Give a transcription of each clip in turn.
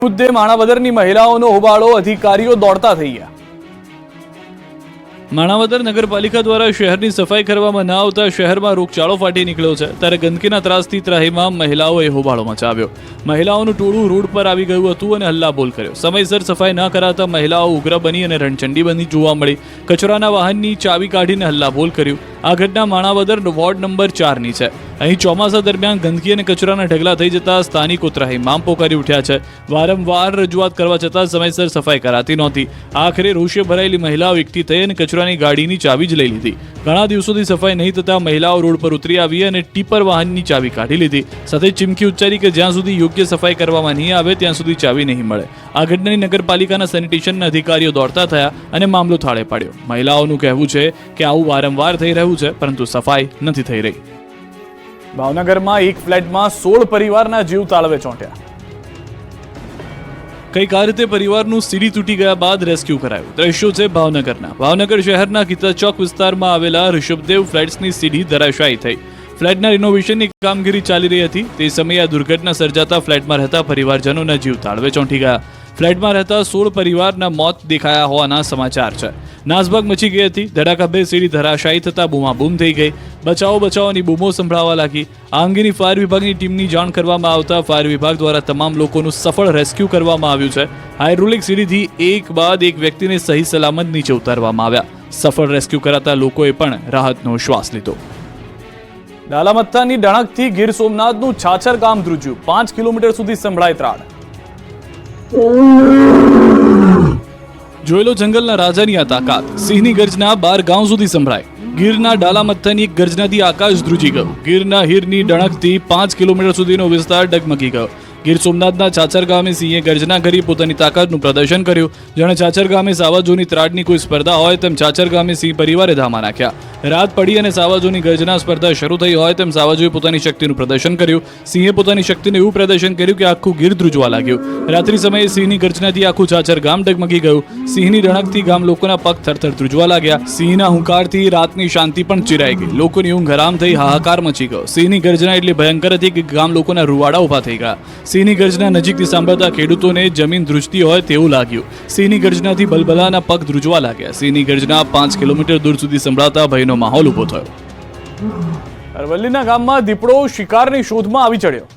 મુદ્દે માણાવદરની મહિલાઓનો હોબાળો, અધિકારીઓ દોડતા થઈ ગયા। માણાવદર નગરપાલિકા દ્વારા શહેરની સફાઈ કરવામાં ન આવતા શહેરમાં રોગચાળો ફાટી નીકળ્યો છે, ત્યારે ગંદકીના ત્રાસથી ત્રાહિમામ મહિલાઓએ હોબાળો મચાવ્યો। મહિલાઓનું ટોળું રોડ પર આવી ગયું હતું અને હલ્લાબોલ કર્યો। સમયસર સફાઈ ન કરાતા મહિલાઓ ઉગ્ર બની અને રણચંડી બની જોવા મળી। કચરાના વાહનની ચાવી કાઢીને હલ્લાબોલ કર્યું। આ ઘટના માણાવદર વોર્ડ નંબર 4ની છે। અહીં ચોમાસા દરમિયાન ગંદકી અને કચરાના ઢગલા થઈ જતા સ્થાનિકો ત્રાહિમામ પોકારી ઉઠ્યા છે। વારંવાર રજૂઆત કરવા છતાં સમયસર સફાઈ કરાતી નહોતી। આખરે રોષે ભરાયેલી મહિલાઓ એકઠી થઈ અને કચરાની ગાડીની ચાવી જ લઈ લીધી। ઘણા દિવસોથી સફાઈ નહીં થતા મહિલાઓ રોડ પર ઉતરી આવી અને ટીપર વાહનની ચાવી કાઢી લીધી। સાથે ચીમકી ઉચ્ચારી કે જ્યાં સુધી યોગ્ય સફાઈ કરવામાં નહીં આવે ત્યાં સુધી ચાવી નહીં મળે। આ ઘટનાની નગરપાલિકાના સેનિટેશનના અધિકારીઓ દોડતા થયા અને મામલો થાળે પાડ્યો। મહિલાઓનું કહેવું છે કે આવું વારંવાર થઈ રહ્યું છે, પરંતુ સફાઈ નથી થઈ રહી। ભાવનગરમાં એક ફ્લેટમાં 16 પરિવારના જીવ તાળવે ચોંટ્યા। કઈક આ રીતે પરિવારનું સીડી તૂટી ગયા બાદ રેસ્ક્યુ કરાયું। દ્રશ્યો છે ભાવનગરના। ભાવનગર શહેરના ગીતા ચોક વિસ્તારમાં આવેલા ઋષભદેવ ફ્લેટ્સની સીડી ધરાશાયી થઈ। ફ્લેટના રિનોવેશનની કામગીરી ચાલી રહી હતી। તે સમયે આ દુર્ઘટના સર્જાતા ફ્લેટમાં રહેતા પરિવારજનોના જીવ તાળવે ચોંટી ગયા। ફ્લેટમાં રહેતા 16 પરિવારના મોત દેખાયા હોવાના સમાચાર છે। નાસભાગ મચી ગઈ હતી। ધડાકાભેર સીડી ધરાશાયી થતા બૂમાબૂમ થઈ ગઈ। બચાવની બૂમો સંભળાવા લાગી। આ અંગેની ફાયર વિભાગની ટીમની જાણ કરવામાં આવતા ફાયર વિભાગ દ્વારા તમામ લોકોનું સફળ રેસ્ક્યુ કરવામાં આવ્યું છે। હાઇડ્રોલિક સીડીથી એક બાદ એક વ્યક્તિને સહી સલામત નીચે ઉતારવામાં આવ્યા। સફળ રેસ્ક્યુ કરાતા લોકોએ પણ રાહતનો શ્વાસ લીધો। ડાલામથ્થાની ડણકથી ગીર સોમનાથનું છાછર ગામ ધ્રુજ્યું। 5 કિલોમીટર સુધી સંભળાય ત્રાડ। જોઈ લો જંગલના રાજાની આ તાકાત। સિંહની ગર્જના 12 ગામ સુધી સંભળાય। ગીરના ડાલામથ્થાની એક ગર્જનાથી આકાશ ધ્રુજી ગયું। ગીરના હીરની ડણકથી 5 કિલોમીટર સુધીનો વિસ્તાર ડગમગી ગયો। ગીર સોમનાથના છાછર ગામે સિંહે ગર્જના કરી પોતાની તાકાતનું પ્રદર્શન કર્યું। જાણે છાછર ગામે સાવાજોની ત્રાડની કોઈ સ્પર્ધા હોય તેમ છાછર ગામે સિંહ પરિવારે ધામા નાખ્યા। રાત પડી અને સાવાજોની ગર્જના સ્પર્ધા શરૂ થઈ હોય તેમ સાવાજોએ પોતાની શક્તિનું પ્રદર્શન કર્યું। સિંહે પોતાની શક્તિનું એવું પ્રદર્શન કર્યું કે આખું ગીર ધ્રુજવા લાગ્યું। રાત્રિ સમયે સિંહની ગર્જનાથી આખું છાછર ગામ ડગમગી ગયું। સિંહની ડણકથી ગામ લોકોના પગ થરથર ધ્રુજવા લાગ્યા। સિંહના હુંકારથી રાતની શાંતિ પણ ચિરાઈ ગઈ। લોકોની ઊંઘ હરામ થઈ હાહાકાર મચી ગયો। સિંહની ગર્જના એટલી ભયંકર હતી કે ગામ લોકોના રૂવાડા ઊભા થઈ ગયા। સિંહની ગર્જના નજીકથી સાંભળતા ખેડૂતોને જમીન ધ્રુજતી હોય તેવું લાગ્યું। સિંહની ગર્જનાથી બલબલાના પગ ધ્રુજવા લાગ્યા। સિંહની ગર્જના 5 કિલોમીટર દૂર સુધી સંભળાતા ભયનો માહોલ ઊભો થયો। અરવલ્લીના ગામમાં દીપડો શિકારની શોધમાં આવી ચડ્યો।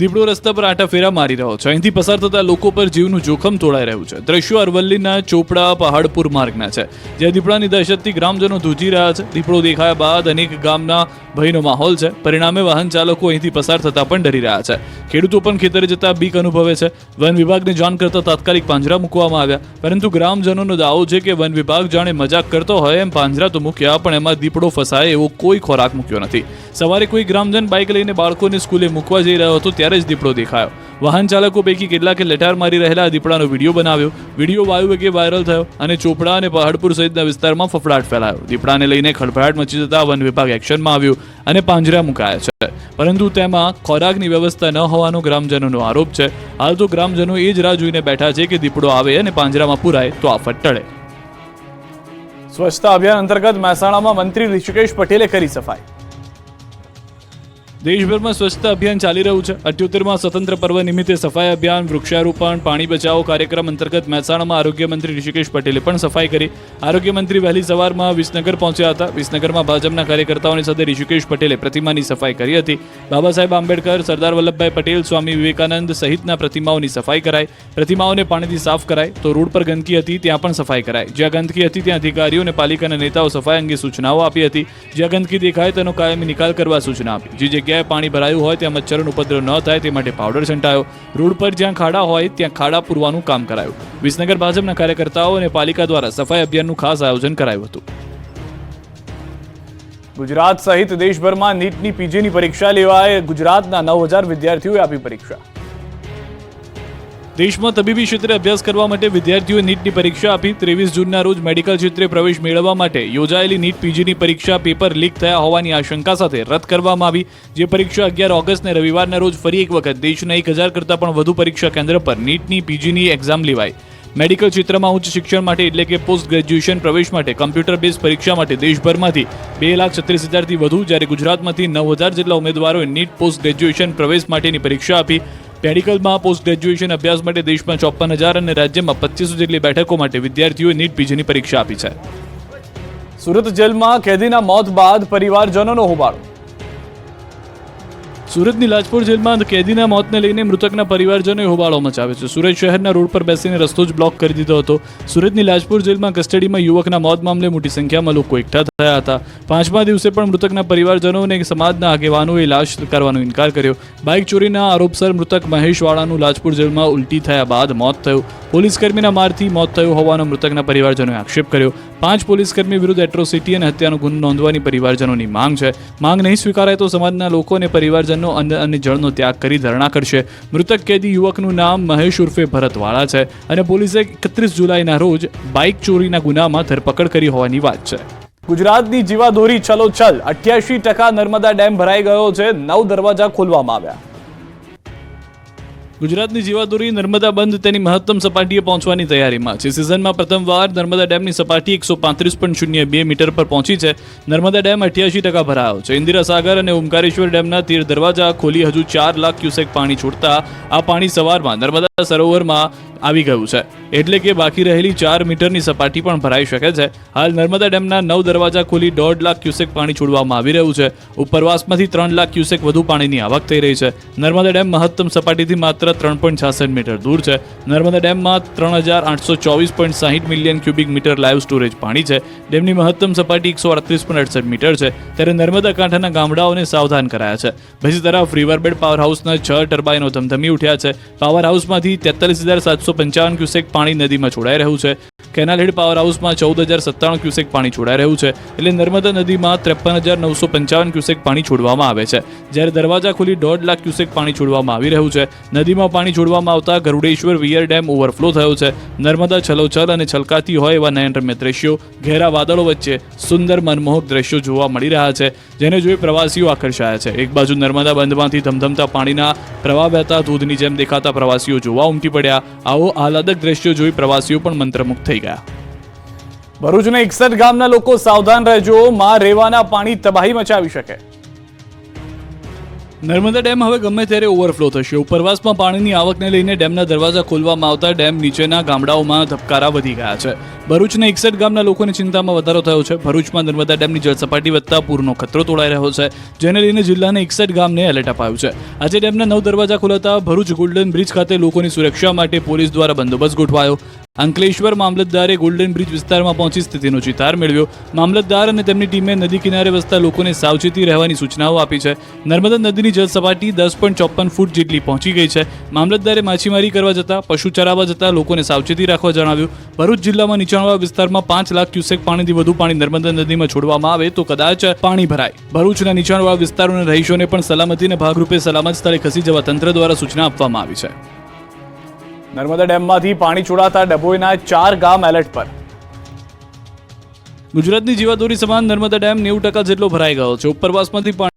દીપડો રસ્તા પર આંટા ફેરા મારી રહ્યો છે। અહીંથી પસાર થતા લોકો પર જીવનું જોખમ તોડાઈ રહ્યું છે। દ્રશ્યો અરવલ્લીના ચોપડા પહાડપુર માર્ગના છે, જ્યાં દીપડાની દહેશતથી ગ્રામજનો ધ્રુજી રહ્યા છે। દીપડો દેખાયા બાદ અનેક ગામના ભયનો માહોલ છે। પરિણામે વાહન ચાલકો અહીંથી પસાર થતા પણ ડરી રહ્યા છે। ખેડૂતો પણ ખેતરે જતા બીક અનુભવે છે। વન વિભાગને જાણ કરતા તાત્કાલિક પાંજરા મૂકવામાં આવ્યા, પરંતુ ગ્રામજનોનો દાવો છે કે વન વિભાગ જાણે મજાક કરતો હોય એમ પાંજરા તો મૂક્યા, પણ એમાં દીપડો ફસાય એવો કોઈ ખોરાક મૂક્યો નથી। સવારે કોઈ ગ્રામજન બાઇક લઈને બાળકોને સ્કૂલે મૂકવા જઈ રહ્યો હતો ત્યારે જ દીપડો દેખાયો। વાહન ચાલકો પૈકી કેટલાકે લટાર મારી રહેલા દીપડાનો વિડીયો બનાવ્યો। વિડીયો વાયુ વેગે વાયરલ થયો અને ચોપડા અને પહાડપુર સહિતના વિસ્તારમાં ફફડાટ ફેલાયો। દીપડાને લઈને ખળભળાટ મચી જતા વન વિભાગ એક્શનમાં આવ્યું અને પાંજરા મુકાયા છે, પરંતુ તેમાં ખોરાકની વ્યવસ્થા ન હોવાનો ગ્રામજનોનો આરોપ છે। હાલ તો ગ્રામજનો એ જ રાહ જોઈને બેઠા છે કે દીપડો આવે અને પાંજરામાં પુરાય તો આફત ટળે। સ્વચ્છતા અભિયાન અંતર્ગત મહેસાણામાં મંત્રી ઋષિકેશ પટેલે કરી સફાઈ। દેશભરમાં સ્વચ્છતા અભિયાન ચાલી રહ્યું છે। 78માં સ્વતંત્ર પર્વ નિમિત્તે સફાઈ અભિયાન, વૃક્ષારોપણ, પાણી બચાવો કાર્યક્રમ અંતર્ગત મહેસાણામાં આરોગ્ય મંત્રી ઋષિકેશ પટેલે પણ સફાઈ કરી। આરોગ્ય મંત્રી વહેલી સવારમાં વિસનગર પહોંચ્યા હતા। વિસનગરમાં ભાજપના કાર્યકર્તાઓની સાથે ઋષિકેશ પટેલે પ્રતિમાની સફાઈ કરી હતી। બાબા સાહેબ આંબેડકર, સરદાર વલ્લભભાઈ પટેલ, સ્વામી વિવેકાનંદ સહિતના પ્રતિમાઓની સફાઈ કરાઈ। પ્રતિમાઓને પાણીથી સાફ કરાઈ તો રોડ પર ગંદકી હતી ત્યાં પણ સફાઈ કરાઈ। જ્યાં ગંદકી હતી ત્યાં અધિકારીઓ અને પાલિકાના નેતાઓ સફાઈ અંગે સૂચનાઓ આપી હતી। જ્યાં ગંદકી દેખાય તેનો કાયમી નિકાલ કરવા સૂચના આપી। જે જગ્યાએ પાણી ભરાયું હોય ત્યાં મચ્છરનો ઉપદ્રવ ન થાય તે માટે પાવડર છંટાયો। રોડ પર જ્યાં ખાડા હોય ત્યાં ખાડા પૂરવાનું કામ કરાયું। વિસનગર ભાજપના કાર્યકર્તાઓ અને પાલિકા દ્વારા સફાઈ અભિયાનનું ખાસ આયોજન કરાયું હતું। ગુજરાત સહિત દેશભરમાં નીટની પીજીની પરીક્ષા લેવાય। ગુજરાતના 9000 વિદ્યાર્થીઓએ આપી પરીક્ષા। દેશમાં તબીબી ક્ષેત્રે અભ્યાસ કરવા માટે વિદ્યાર્થીઓએ નીટની પરીક્ષા આપી। 23 જૂનના રોજ મેડિકલ ક્ષેત્રે પ્રવેશ મેળવવા માટે યોજાયેલી નીટ પીજીની પરીક્ષા પેપર લીક થયા હોવાની આશંકા સાથે રદ કરવામાં આવી। જે પરીક્ષા 11 ઓગસ્ટને રવિવારના રોજ ફરી એક વખત દેશના 1000 કરતાં પણ વધુ પરીક્ષા કેન્દ્ર પર નીટની પીજીની એક્ઝામ લેવાઈ। મેડિકલ ક્ષેત્રમાં ઉચ્ચ શિક્ષણ માટે એટલે કે પોસ્ટ ગ્રેજ્યુએશન પ્રવેશ માટે કમ્પ્યુટર બેઝ પરીક્ષા માટે દેશભરમાંથી 2,36,000થી વધુ, જ્યારે ગુજરાતમાંથી 9,000 જેટલા ઉમેદવારોએ નીટ પોસ્ટ ગ્રેજ્યુએશન પ્રવેશ માટેની પરીક્ષા આપી। મેડિકલમાં પોસ્ટ ગ્રેજ્યુએશન અભ્યાસ માટે દેશમાં 54,000 અને રાજ્યમાં 2500 જેટલી બેઠકો માટે વિદ્યાર્થીઓએ નીટ પીજીની પરીક્ષા આપી છે. સુરત જેલમાં કેદીના મોત બાદ પરિવારજનોનો હોબાળો. સુરતની લાજપોર જેલમાં કેદીના મોતને લઈને મૃતકના પરિવારજનોએ હોબાળો મચાવ્યો છે. સુરત શહેરના રોડ પર બેસીને રસ્તો જ બ્લોક કરી દીધો હતો. સુરતની લાજપોર જેલમાં કસ્ટડીમાં યુવકના મોત મામલે મોટી સંખ્યામાં લોકો એકઠા થયા હતા. 5મા દિવસે પણ મૃતકના પરિવારજનોને સમાજના આગેવાનોએ લાશ કરવાનો ઇનકાર કર્યો. બાઇક ચોરીના આરોપસર મૃતક મહેશ વાળાનું લાજપોર જેલમાં ઉલટી થયા બાદ મોત થયું. પોલીસકર્મીના મારથી મોત થયું હોવાનો મૃતકના પરિવારજનોએ આક્ષેપ કર્યો. 5 પોલીસકર્મી વિરુદ્ધ એટ્રોસિટી અને હત્યાનો ગુનો નોંધવાની પરિવારજનોની માંગ છે. માંગ નહીં સ્વીકારાય તો સમાજના લોકો અને પરિવારજનો અન્ન અને જળનો ત્યાગ કરી ધરણા કરશે. મૃતક કેદી યુવકનું નામ મહેશ ઉર્ફે ભરત વાળા છે અને પોલીસે 31 જુલાઈના રોજ બાઇક ચોરીના ગુનામાં ધરપકડ કરી હોવાની વાત છે. ગુજરાતની જીવાદોરી છલોછલ. 88% નર્મદા ડેમ ભરાઈ ગયો છે. 9 દરવાજા ખોલવામાં આવ્યા. ગુજરાતની જીવાદોરી નર્મદા બંધ તેની મહત્તમ સપાટીએ પહોંચવાની તૈયારીમાં છે. સિઝનમાં પ્રથમવાર નર્મદા ડેમની સપાટી 135.02 મીટર પર પહોંચી છે. નર્મદા ડેમ 88% ભરાયો છે. ઇન્દિરા સાગર અને ઓમકારેશ્વર ડેમના 13 દરવાજા ખોલી હજુ 4 લાખ ક્યુસેક પાણી છોડતા આ પાણી સવારમાં નર્મદા સરોવરમાં આવી ગયું છે. એટલે કે બાકી રહેલી 4 મીટરની સપાટી પણ ભરાઈ શકે છે. હાલ નર્મદા ડેમના 9 દરવાજા ખોલી 1.5 લાખ ક્યુસેક પાણી છોડવામાં આવી રહ્યું છે. ઉપરવાસમાંથી 3 લાખ ક્યુસેક વધુ પાણીની આવક થઈ રહી છે. નર્મદા ડેમ મહત્તમ સપાટીથી માત્ર 3.66 મીટર દૂર છે. નર્મદા ડેમમાં 3,824.60 million cubic metre live storage પાણી છે. ડેમની મહત્તમ સપાટી 138.68 મીટર છે. ત્યારે નર્મદા કાંઠાના ગામડાઓને સાવધાન કરાયા છે. બીજી તરફ રિવરબેડ પાવર હાઉસના 6 ટર્બાઇનો ધમધમી ઉઠ્યા છે. પાવર હાઉસમાંથી 43,755 ક્યુસેક પાણી નદીમાં છોડાઈ રહ્યું છે. કેનાલ હેડ પાવર હાઉસમાં 14,097 ક્યુસેક પાણી છોડાઈ રહ્યું છે. એટલે નર્મદા નદીમાં 53,955 ક્યુસેક પાણી છોડવામાં આવે છે. જ્યારે દરવાજા ખોલી 1.5 લાખ ક્યુસેક પાણી છોડવામાં આવી રહ્યું છે. નદીમાં પાણી છોડવામાં આવતા ગરુડેશ્વર વિયર ડેમ ઓવરફ્લો થયો છે. નર્મદા છલોછલ અને છલકાતી હોય એવા નયનરમ્ય દ્રશ્યો, ઘેરા વાદળો વચ્ચે સુંદર મનમોહક દ્રશ્યો જોવા મળી રહ્યા છે, જેને જોઈ પ્રવાસીઓ આકર્ષાયા છે. એક બાજુ નર્મદા બંધમાંથી ધમધમતા પાણીના પ્રવાહ વહેતા ધોધની જેમ દેખાતા પ્રવાસીઓ જોવા ઉમટી પડ્યા. આવો આહલાદક દ્રશ્યો જોઈ પ્રવાસીઓ પણ મંત્રમુગ્ધ થઈ ગયા. ભરૂચના 61 ગામના લોકો સાવધાન રહેજો, માં રેવાના પાણી તબાહી મચાવી શકે. નર્મદા ડેમ હવે ગમે ત્યારે ઓવરફ્લો થશે. ઉપરવાસમાં પાણીની આવકને લઈને ડેમના દરવાજા ખોલવામાં આવતા ડેમ નીચેના ગામડાઓમાં ધબકારા વધી ગયા છે. ભરૂચના 61 ગામના લોકોની ચિંતામાં વધારો થયો છે. ભરૂચમાં નર્મદા ડેમની જળસપાટી વધતા પૂરનો ખતરો તોળાઈ રહ્યો છે, જેને લઈને જિલ્લાના 61 ગામને એલર્ટ અપાયું છે. આજે ડેમના 9 દરવાજા ખોલાતા ભરૂચ ગોલ્ડન બ્રિજ ખાતે લોકોની સુરક્ષા માટે પોલીસ દ્વારા બંદોબસ્ત ગોઠવાયો. અંકલેશ્વર મામલતદારે ગોલ્ડન બ્રિજ વિસ્તારમાં પહોંચી સ્થિતિનો ચિતાર મેળવ્યો. મામલતદાર અને તેમની ટીમે નદી કિનારે વસતા લોકોને સાવચેતી રહેવાની સૂચનાઓ આપી છે. નર્મદા નદીની જળસપાટી 10.54 ફૂટ જેટલી પહોંચી ગઈ છે. મામલતદારે માછીમારી કરવા જતા, પશુ ચરાવવા જતા લોકોને સાવચેતી રાખવા જણાવ્યું. ભરૂચ જિલ્લામાં નીચાણવાળા વિસ્તારમાં 5 લાખ ક્યુસેક પાણીથી વધુ પાણી નર્મદા નદીમાં છોડવામાં આવે તો કદાચ પાણી ભરાય. ભરૂચના નીચાણવાળા વિસ્તારોના રહીશોને પણ સલામતીના ભાગરૂપે સલામત સ્થળે ખસી જવા તંત્ર દ્વારા સૂચના આપવામાં આવી છે. નર્મદા ડેમમાંથી પાણી છોડાતા ડભોઈના 4 ગામ એલર્ટ પર. ગુજરાતની જીવાદોરી સમાન નર્મદા ડેમ 90% જેટલો ભરાઈ ગયો છે. ઉપરવાસમાંથી